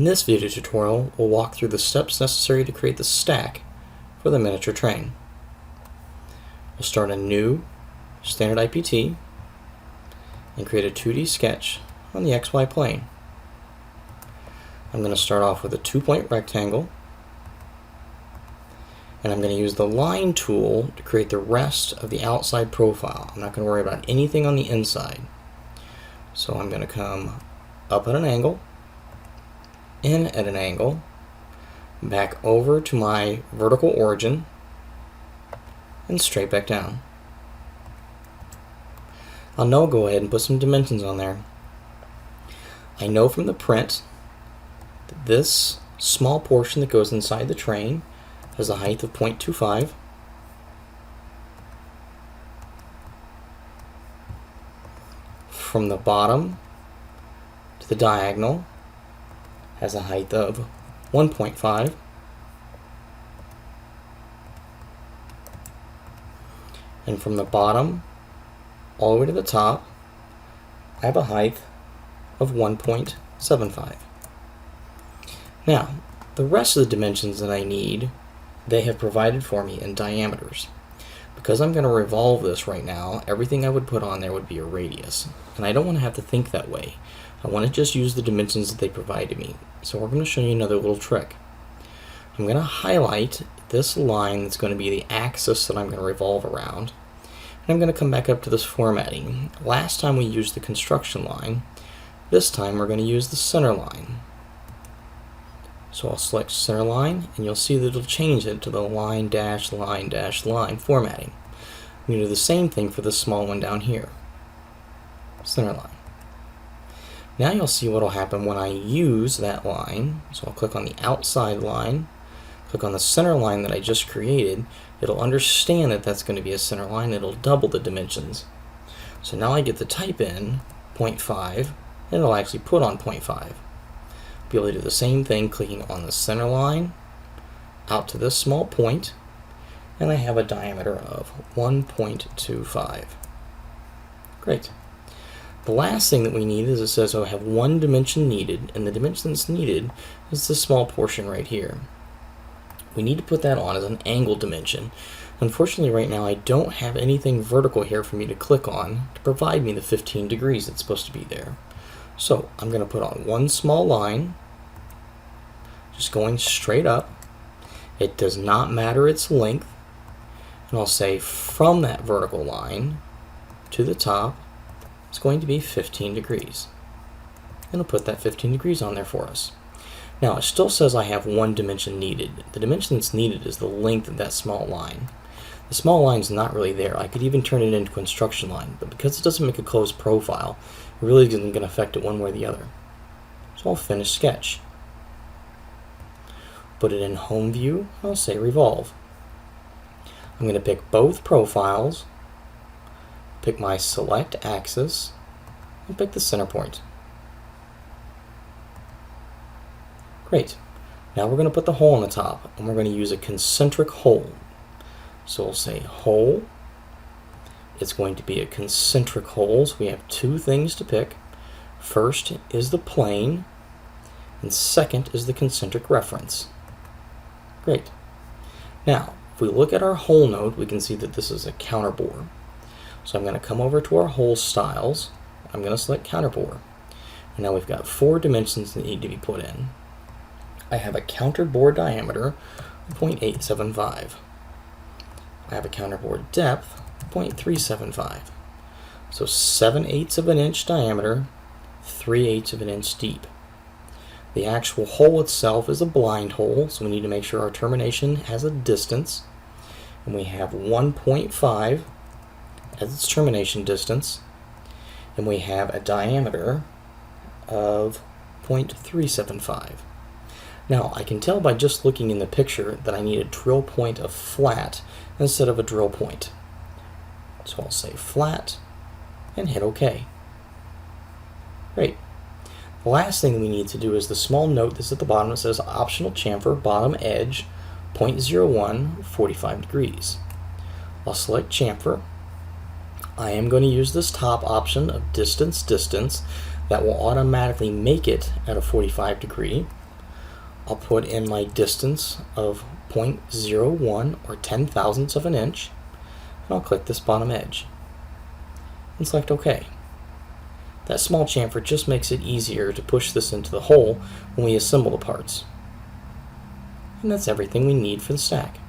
In this video tutorial, we'll walk through the steps necessary to create the stack for the miniature train. We'll start a new standard IPT and create a 2D sketch on the XY plane. I'm going to start off with a 2-point rectangle, and I'm going to use the line tool to create the rest of the outside profile. I'm not going to worry about anything on the inside. So I'm going to come up at an angle, in at an angle, back over to my vertical origin, and straight back down. I'll now go ahead and put some dimensions on there. I know from the print that this small portion that goes inside the train has a height of 0.25. From the bottom to the diagonal has a height of 1.5. And from the bottom all the way to the top, I have a height of 1.75. Now, the rest of the dimensions that I need, they have provided for me in diameters. Because I'm going to revolve this right now, everything I would put on there would be a radius. And I don't want to have to think that way. I want to just use the dimensions that they provided me. So we're going to show you another little trick. I'm going to highlight this line that's going to be the axis that I'm going to revolve around. And I'm going to come back up to this formatting. Last time we used the construction line. This time we're going to use the center line. So I'll select center line, and you'll see that it'll change it to the line dash line dash line formatting. I'm going to do the same thing for this small one down here. Center line. Now you'll see what will happen when I use that line. So I'll click on the outside line, click on the center line that I just created. It'll understand that that's going to be a center line. It'll double the dimensions. So now I get to type in 0.5, and it'll actually put on 0.5. Be able to do the same thing, clicking on the center line out to this small point, and I have a diameter of 1.25. Great. The last thing that we need is it says I have one dimension needed, and the dimension that's needed is this small portion right here. We need to put that on as an angle dimension. Unfortunately right now I don't have anything vertical here for me to click on to provide me the 15 degrees that's supposed to be there. So I'm going to put on one small line, just going straight up. It does not matter its length. And I'll say from that vertical line to the top, it's going to be 15 degrees. And I'll put that 15 degrees on there for us. Now it still says I have one dimension needed. The dimension that's needed is the length of that small line. The small line is not really there. I could even turn it into a construction line, but because it doesn't make a closed profile, it really isn't going to affect it one way or the other. So I'll finish sketch. Put it in home view, I'll say revolve. I'm going to pick both profiles, pick my select axis, and pick the center point. Great. Now we're going to put the hole on the top, and we're going to use a concentric hole. So we'll say hole. It's going to be a concentric hole, so we have two things to pick. First is the plane, and second is the concentric reference. Great. Now, if we look at our hole node, we can see that this is a counterbore. So I'm going to come over to our hole styles. I'm going to select counterbore. And now we've got 4 dimensions that need to be put in. I have a counterbore diameter of 0.875. I have a counterbore depth of 0.375. So 7/8 of an inch diameter, 3/8 of an inch deep. The actual hole itself is a blind hole, so we need to make sure our termination has a distance. And we have 1.5 as its termination distance. And we have a diameter of 0.375. Now, I can tell by just looking in the picture that I need a drill point of flat instead of a drill point. So I'll say flat and hit OK. Great. The last thing we need to do is the small note that's at the bottom that says optional chamfer bottom edge 0.01 45 degrees. I'll select chamfer. I am going to use this top option of distance that will automatically make it at a 45 degree. I'll put in my distance of 0.01 or 10,000ths of an inch, and I'll click this bottom edge and select OK. That small chamfer just makes it easier to push this into the hole when we assemble the parts. And that's everything we need for the stack.